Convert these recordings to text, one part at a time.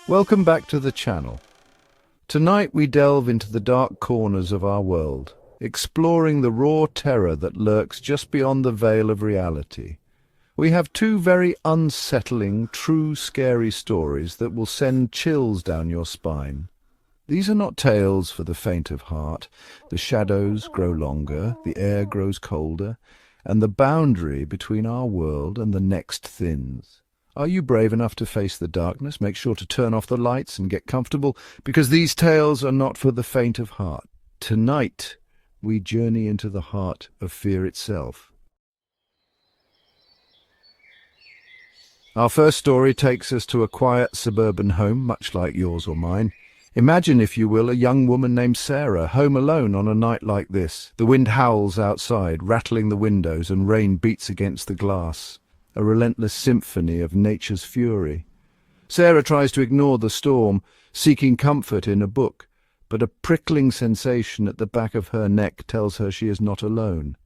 Welcome back to the channel. Tonight we delve into the dark corners of our world, exploring the raw terror that lurks just beyond the veil of reality. We have two very unsettling, true scary stories that will send chills down your spine. These are not tales for the faint of heart. The shadows grow longer, the air grows colder, and the boundary between our world and the next thins. Are you brave enough to face the darkness? Make sure to turn off the lights and get comfortable, because these tales are not for the faint of heart. Tonight, we journey into the heart of fear itself. Our first story takes us to a quiet suburban home, much like yours or mine. Imagine, if you will, a young woman named Sarah, home alone on a night like this. The wind howls outside, rattling the windows, and rain beats against the glass. A relentless symphony of nature's fury. Sarah tries to ignore the storm, seeking comfort in a book, but a prickling sensation at the back of her neck tells her she is not alone.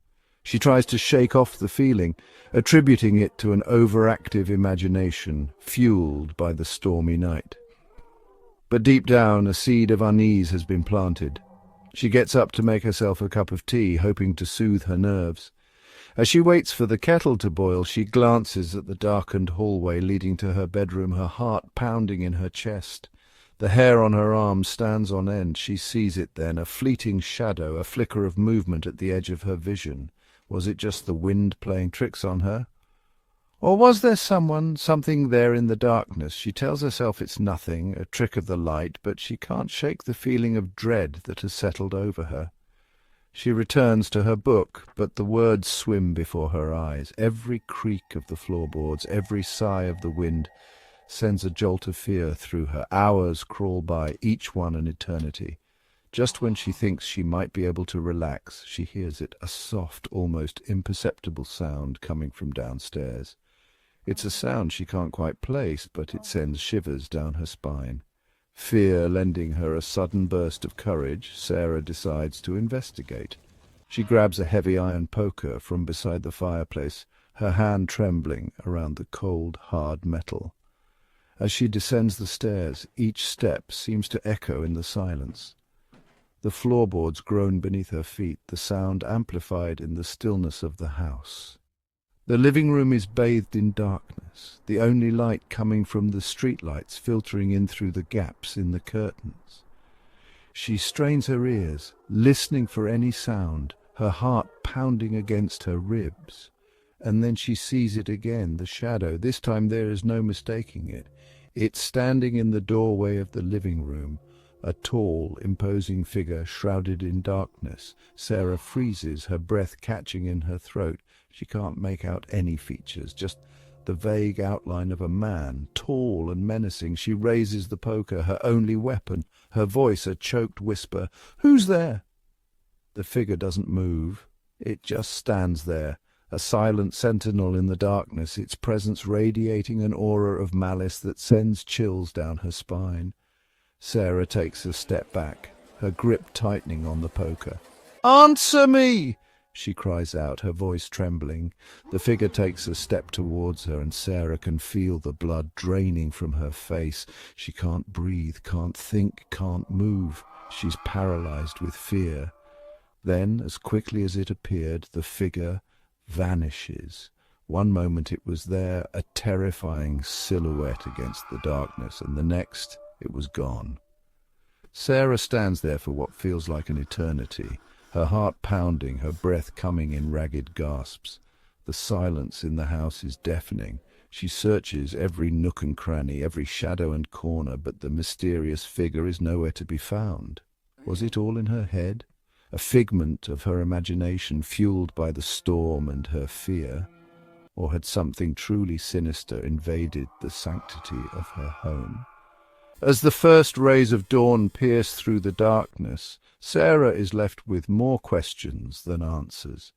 She tries to shake off the feeling, attributing it to an overactive imagination, fueled by the stormy night. But deep down, a seed of unease has been planted. She gets up to make herself a cup of tea, hoping to soothe her nerves. As she waits for the kettle to boil, she glances at the darkened hallway leading to her bedroom, her heart pounding in her chest. The hair on her arm stands on end. She sees it then, a fleeting shadow, a flicker of movement at the edge of her vision. Was it just the wind playing tricks on her? Or was there something there in the darkness? She tells herself it's nothing, a trick of the light, but she can't shake the feeling of dread that has settled over her. She returns to her book, but the words swim before her eyes. Every creak of the floorboards, every sigh of the wind sends a jolt of fear through her. Hours crawl by, each one an eternity. Just when she thinks she might be able to relax, she hears it, a soft, almost imperceptible sound coming from downstairs. It's a sound she can't quite place, but it sends shivers down her spine. Fear lending her a sudden burst of courage, Sarah decides to investigate. She grabs a heavy iron poker from beside the fireplace, her hand trembling around the cold, hard metal. As she descends the stairs, each step seems to echo in the silence. The floorboards groan beneath her feet, the sound amplified in the stillness of the house. The living room is bathed in darkness, the only light coming from the streetlights filtering in through the gaps in the curtains. She strains her ears, listening for any sound, her heart pounding against her ribs. And then she sees it again, the shadow. This time there is no mistaking it. It's standing in the doorway of the living room, a tall, imposing figure shrouded in darkness. Sarah freezes, her breath catching in her throat. She can't make out any features, just the vague outline of a man, tall and menacing. She raises the poker, her only weapon, her voice a choked whisper. "Who's there?" The figure doesn't move. It just stands there, a silent sentinel in the darkness, its presence radiating an aura of malice that sends chills down her spine. Sarah takes a step back, her grip tightening on the poker. "Answer me!" she cries out, her voice trembling. The figure takes a step towards her, and Sarah can feel the blood draining from her face. She can't breathe, can't think, can't move. She's paralyzed with fear. Then, as quickly as it appeared, the figure vanishes. One moment it was there, a terrifying silhouette against the darkness, and the next it was gone. Sarah stands there for what feels like an eternity, her heart pounding, her breath coming in ragged gasps. The silence in the house is deafening. She searches every nook and cranny, every shadow and corner, but the mysterious figure is nowhere to be found. Was it all in her head? A figment of her imagination fueled by the storm and her fear? Or had something truly sinister invaded the sanctity of her home? As the first rays of dawn pierce through the darkness, Sarah is left with more questions than answers.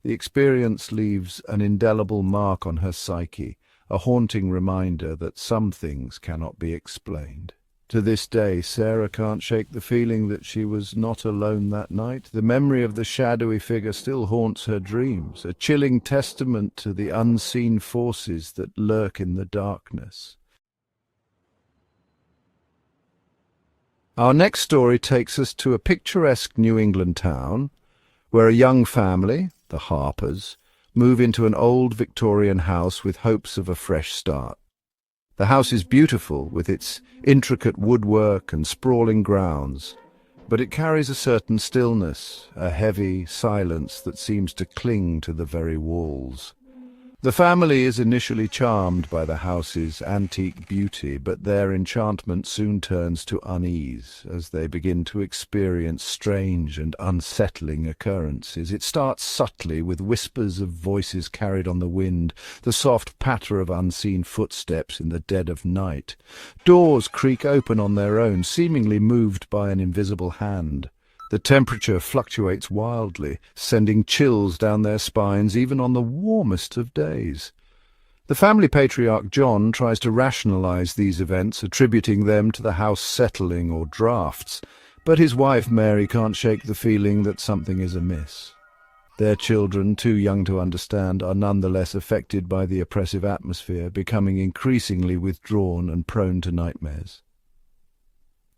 The experience leaves an indelible mark on her psyche, a haunting reminder that some things cannot be explained. To this day, Sarah can't shake the feeling that she was not alone that night. The memory of the shadowy figure still haunts her dreams, a chilling testament to the unseen forces that lurk in the darkness. Our next story takes us to a picturesque New England town where a young family, the Harpers, move into an old Victorian house with hopes of a fresh start. The house is beautiful with its intricate woodwork and sprawling grounds, but it carries a certain stillness, a heavy silence that seems to cling to the very walls. The family is initially charmed by the house's antique beauty, but their enchantment soon turns to unease as they begin to experience strange and unsettling occurrences. It starts subtly with whispers of voices carried on the wind, the soft patter of unseen footsteps in the dead of night. Doors creak open on their own, seemingly moved by an invisible hand. The temperature fluctuates wildly, sending chills down their spines even on the warmest of days. The family patriarch John tries to rationalize these events, attributing them to the house settling or drafts, but his wife Mary can't shake the feeling that something is amiss. Their children, too young to understand, are nonetheless affected by the oppressive atmosphere, becoming increasingly withdrawn and prone to nightmares.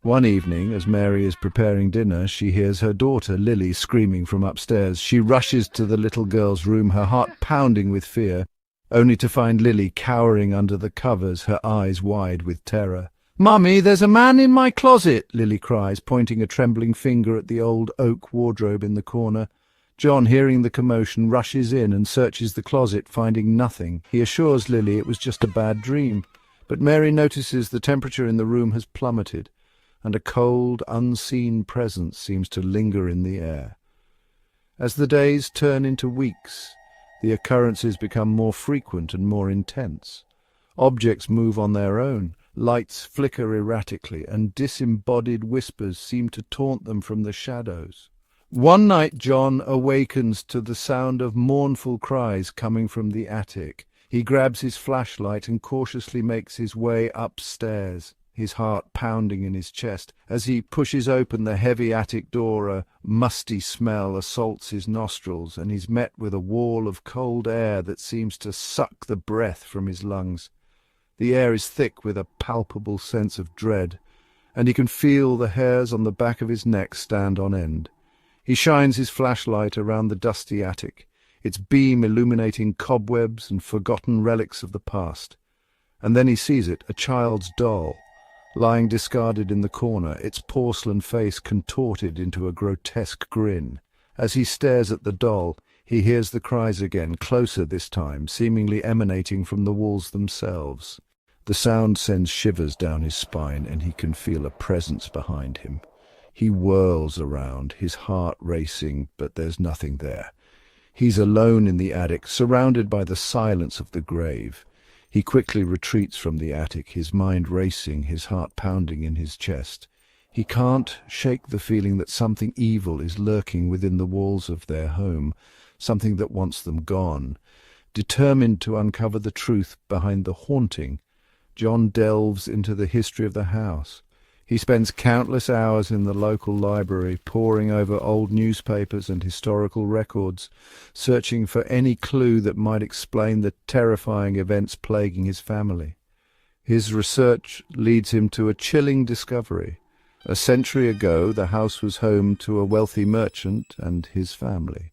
One evening, as Mary is preparing dinner, she hears her daughter, Lily, screaming from upstairs. She rushes to the little girl's room, her heart pounding with fear, only to find Lily cowering under the covers, her eyes wide with terror. "Mummy, there's a man in my closet," Lily cries, pointing a trembling finger at the old oak wardrobe in the corner. John, hearing the commotion, rushes in and searches the closet, finding nothing. He assures Lily it was just a bad dream, but Mary notices the temperature in the room has plummeted, and a cold, unseen presence seems to linger in the air. As the days turn into weeks, the occurrences become more frequent and more intense. Objects move on their own, lights flicker erratically, and disembodied whispers seem to taunt them from the shadows. One night John awakens to the sound of mournful cries coming from the attic. He grabs his flashlight and cautiously makes his way upstairs, his heart pounding in his chest. As he pushes open the heavy attic door, a musty smell assaults his nostrils, and he's met with a wall of cold air that seems to suck the breath from his lungs. The air is thick with a palpable sense of dread, and he can feel the hairs on the back of his neck stand on end. He shines his flashlight around the dusty attic, its beam illuminating cobwebs and forgotten relics of the past. And then he sees it, a child's doll, lying discarded in the corner, its porcelain face contorted into a grotesque grin. As he stares at the doll, he hears the cries again, closer this time, seemingly emanating from the walls themselves. The sound sends shivers down his spine, and he can feel a presence behind him. He whirls around, his heart racing, but there's nothing there. He's alone in the attic, surrounded by the silence of the grave. He quickly retreats from the attic, his mind racing, his heart pounding in his chest. He can't shake the feeling that something evil is lurking within the walls of their home, something that wants them gone. Determined to uncover the truth behind the haunting, John delves into the history of the house. He spends countless hours in the local library, poring over old newspapers and historical records, searching for any clue that might explain the terrifying events plaguing his family. His research leads him to a chilling discovery. A century ago, the house was home to a wealthy merchant and his family.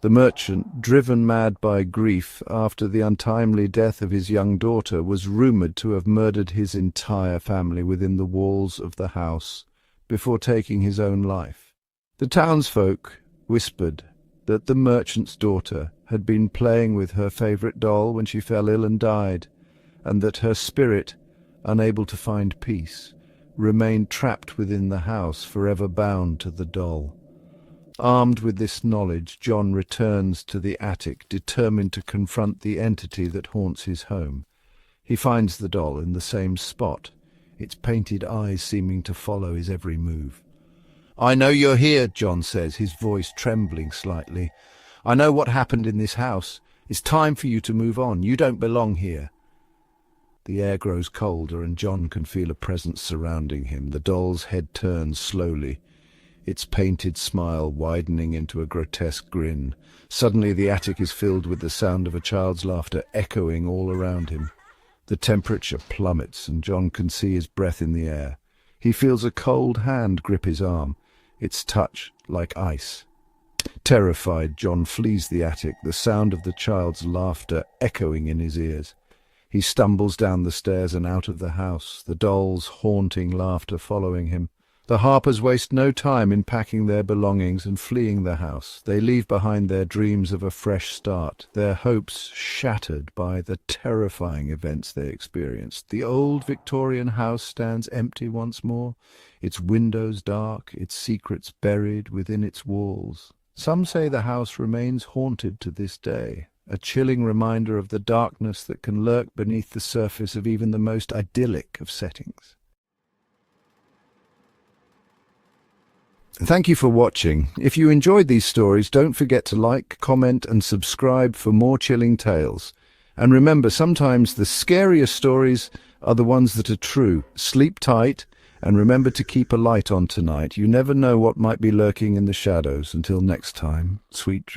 The merchant, driven mad by grief after the untimely death of his young daughter, was rumoured to have murdered his entire family within the walls of the house before taking his own life. The townsfolk whispered that the merchant's daughter had been playing with her favourite doll when she fell ill and died, and that her spirit, unable to find peace, remained trapped within the house, forever bound to the doll. Armed with this knowledge, John returns to the attic, determined to confront the entity that haunts his home. He finds the doll in the same spot, its painted eyes seeming to follow his every move. "I know you're here," John says, his voice trembling slightly. "I know what happened in this house. It's time for you to move on. You don't belong here." The air grows colder, and John can feel a presence surrounding him. The doll's head turns slowly, its painted smile widening into a grotesque grin. Suddenly the attic is filled with the sound of a child's laughter echoing all around him. The temperature plummets, and John can see his breath in the air. He feels a cold hand grip his arm, its touch like ice. Terrified, John flees the attic, the sound of the child's laughter echoing in his ears. He stumbles down the stairs and out of the house, the doll's haunting laughter following him. The Harpers waste no time in packing their belongings and fleeing the house. They leave behind their dreams of a fresh start, their hopes shattered by the terrifying events they experienced. The old Victorian house stands empty once more, its windows dark, its secrets buried within its walls. Some say the house remains haunted to this day, a chilling reminder of the darkness that can lurk beneath the surface of even the most idyllic of settings. Thank you for watching. If you enjoyed these stories, don't forget to like, comment and subscribe for more chilling tales. And remember, sometimes the scariest stories are the ones that are true. Sleep tight and remember to keep a light on tonight. You never know what might be lurking in the shadows. Until next time, sweet dreams.